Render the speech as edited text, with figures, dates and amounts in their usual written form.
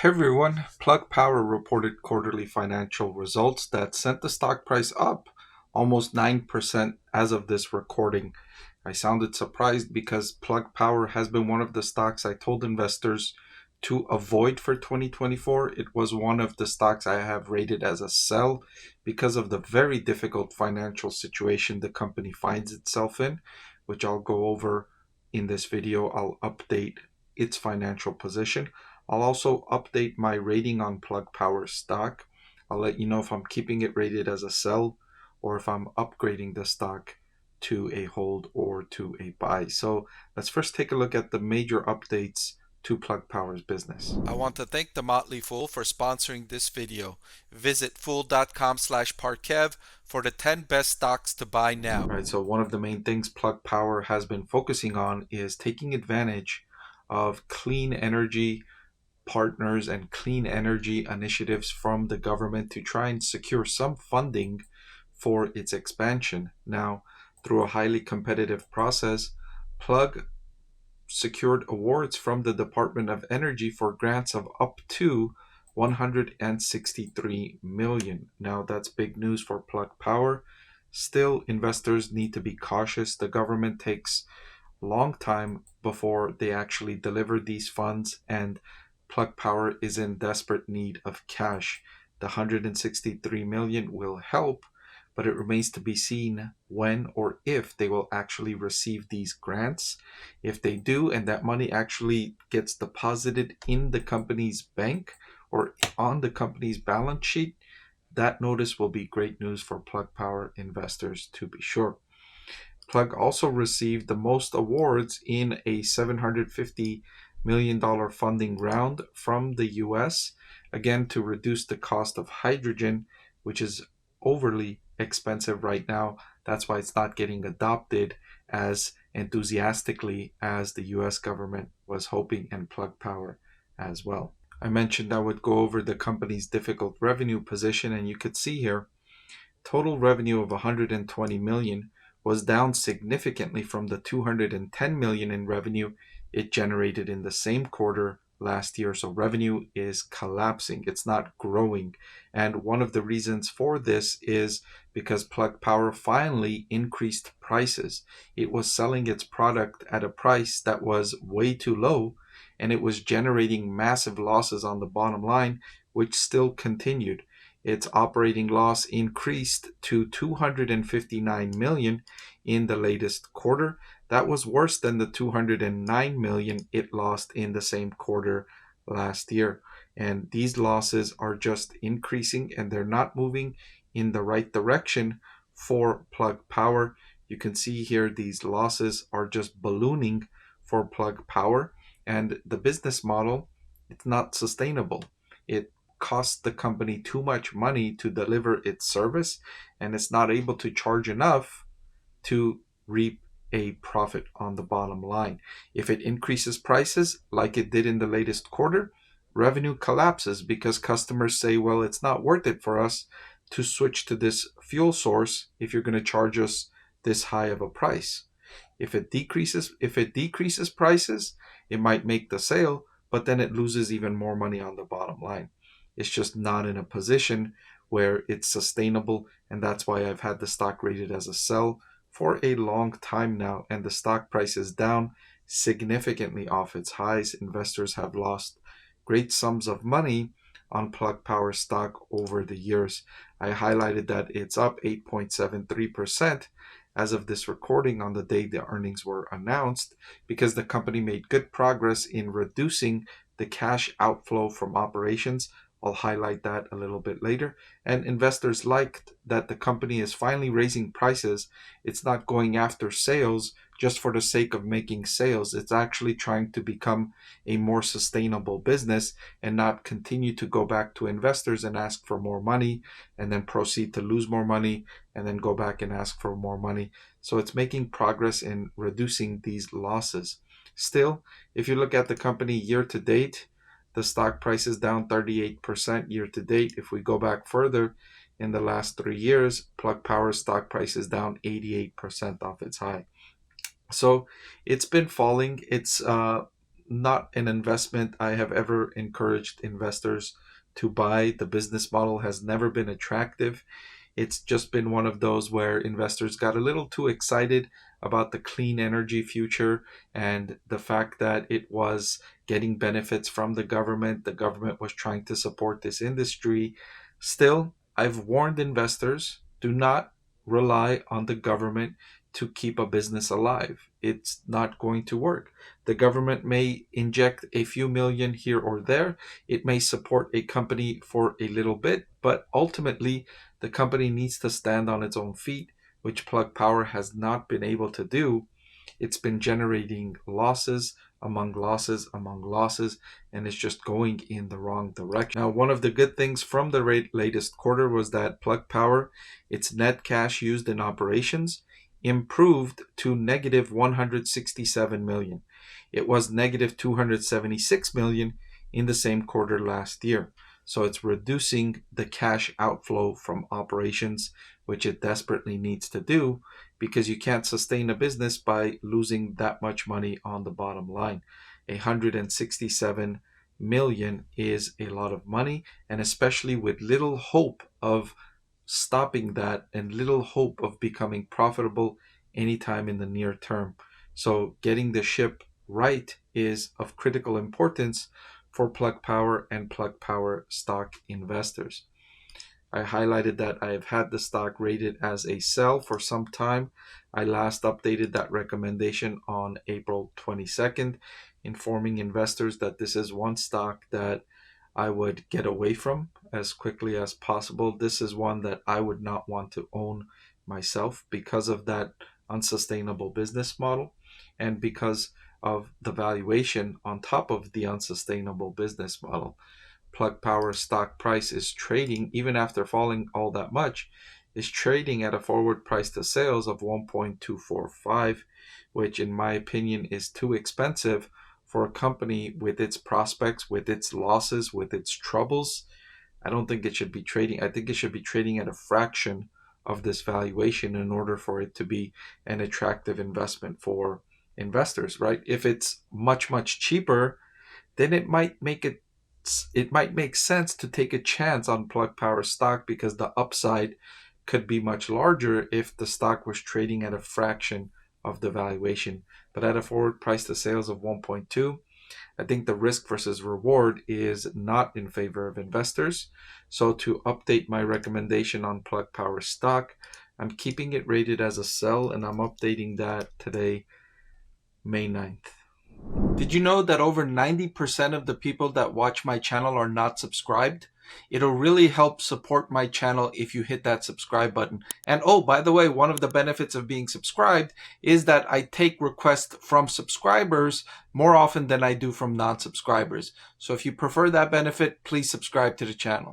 Hey everyone, Plug Power reported quarterly financial results that sent the stock price up almost 9% as of this recording. I sounded surprised because Plug Power has been one of the stocks I told investors to avoid for 2024. It was one of the stocks I have rated as a sell because of the very difficult financial situation the company finds itself in, which I'll go over in this video. I'll update its financial position. I'll also update my rating on Plug Power stock. I'll let you know if I'm keeping it rated as a sell or if I'm upgrading the stock to a hold or to a buy. So let's first take a look at the major updates to Plug Power's business. I want to thank the Motley Fool for sponsoring this video. Visit fool.com/Parkev for the 10 best stocks to buy now. All right, so one of the main things Plug Power has been focusing on is taking advantage of clean energy partners and clean energy initiatives from the government to try and secure some funding for its expansion. Now, through a highly competitive process, Plug secured awards from the Department of Energy for grants of up to 163 million. Now, that's big news for Plug Power. Still, investors need to be cautious. The government takes a long time before they actually deliver these funds, and Plug Power is in desperate need of cash. The 163 million will help, but it remains to be seen when or if they will actually receive these grants. If they do, and that money actually gets deposited in the company's bank or on the company's balance sheet, that notice will be great news for Plug Power investors, to be sure. Plug also received the most awards in a $750 million funding round from the US, again to reduce the cost of hydrogen, which is overly expensive right now. That's why it's not getting adopted as enthusiastically as the US government was hoping, and Plug Power as well. I mentioned I would go over the company's difficult revenue position, and you could see here total revenue of 120 million was down significantly from the 210 million in revenue it generated in the same quarter last year. So revenue is collapsing. It's not growing. And one of the reasons for this is because Plug Power finally increased prices. It was selling its product at a price that was way too low, and it was generating massive losses on the bottom line, which still continued. Its operating loss increased to 259 million in the latest quarter. That was worse than the 209 million it lost in the same quarter last year. And these losses are just increasing, and they're not moving in the right direction for Plug Power. You can see here these losses are just ballooning for Plug Power, and the business model, it's not sustainable. It costs the company too much money to deliver its service, and it's not able to charge enough to reap a profit on the bottom line. If it increases prices like it did in the latest quarter, revenue collapses because customers say, well, it's not worth it for us to switch to this fuel source if you're going to charge us this high of a price. If it decreases prices, it might make the sale, but then it loses even more money on the bottom line. It's just not in a position where it's sustainable, and that's why I've had the stock rated as a sell for a long time now, and the stock price is down significantly off its highs. Investors have lost great sums of money on Plug Power stock over the years. I highlighted that it's up 8.73% as of this recording on the day the earnings were announced, because the company made good progress in reducing the cash outflow from operations. I'll highlight that a little bit later. And investors liked that the company is finally raising prices. It's not going after sales just for the sake of making sales. It's actually trying to become a more sustainable business and not continue to go back to investors and ask for more money and then proceed to lose more money and then go back and ask for more money. So it's making progress in reducing these losses. Still, if you look at the company year to date, the stock price is down 38% year to date. If we go back further, in the last 3 years, Plug Power stock price is down 88% off its high. So it's been falling. It's not an investment I have ever encouraged investors to buy. The business model has never been attractive. It's just been one of those where investors got a little too excited about the clean energy future and the fact that it was getting benefits from the government. The government was trying to support this industry. Still, I've warned investors, do not rely on the government to keep a business alive. It's not going to work. The government may inject a few million here or there. It may support a company for a little bit, but ultimately the company needs to stand on its own feet, which Plug Power has not been able to do. It's been generating losses among losses among losses, and it's just going in the wrong direction. Now, one of the good things from the latest quarter was that Plug Power, its net cash used in operations, improved to negative 167 million. It was negative 276 million in the same quarter last year. So it's reducing the cash outflow from operations, which it desperately needs to do, because you can't sustain a business by losing that much money on the bottom line. 167 million is a lot of money, and especially with little hope of stopping that and little hope of becoming profitable anytime in the near term. So getting the ship right is of critical importance for Plug Power and Plug Power stock investors. I highlighted that I have had the stock rated as a sell for some time. I last updated that recommendation on April 22nd, informing investors that this is one stock that I would get away from as quickly as possible. This is one that I would not want to own myself because of that unsustainable business model and because of the valuation on top of the unsustainable business model. Plug Power stock price is trading, even after falling all that much, is trading at a forward price to sales of 1.245, which in my opinion is too expensive for a company with its prospects, with its losses, with its troubles. I don't think it should be trading. I think it should be trading at a fraction of this valuation in order for it to be an attractive investment for investors, right? If it's much, much cheaper, then it might make sense to take a chance on Plug Power stock because the upside could be much larger if the stock was trading at a fraction of the valuation. But at a forward price to sales of 1.2, I think the risk versus reward is not in favor of investors. So to update my recommendation on Plug Power stock, I'm keeping it rated as a sell, and I'm updating that today, May 9th. Did you know that over 90% of the people that watch my channel are not subscribed? It'll really help support my channel if you hit that subscribe button. And oh, by the way, one of the benefits of being subscribed is that I take requests from subscribers more often than I do from non-subscribers. So if you prefer that benefit, please subscribe to the channel.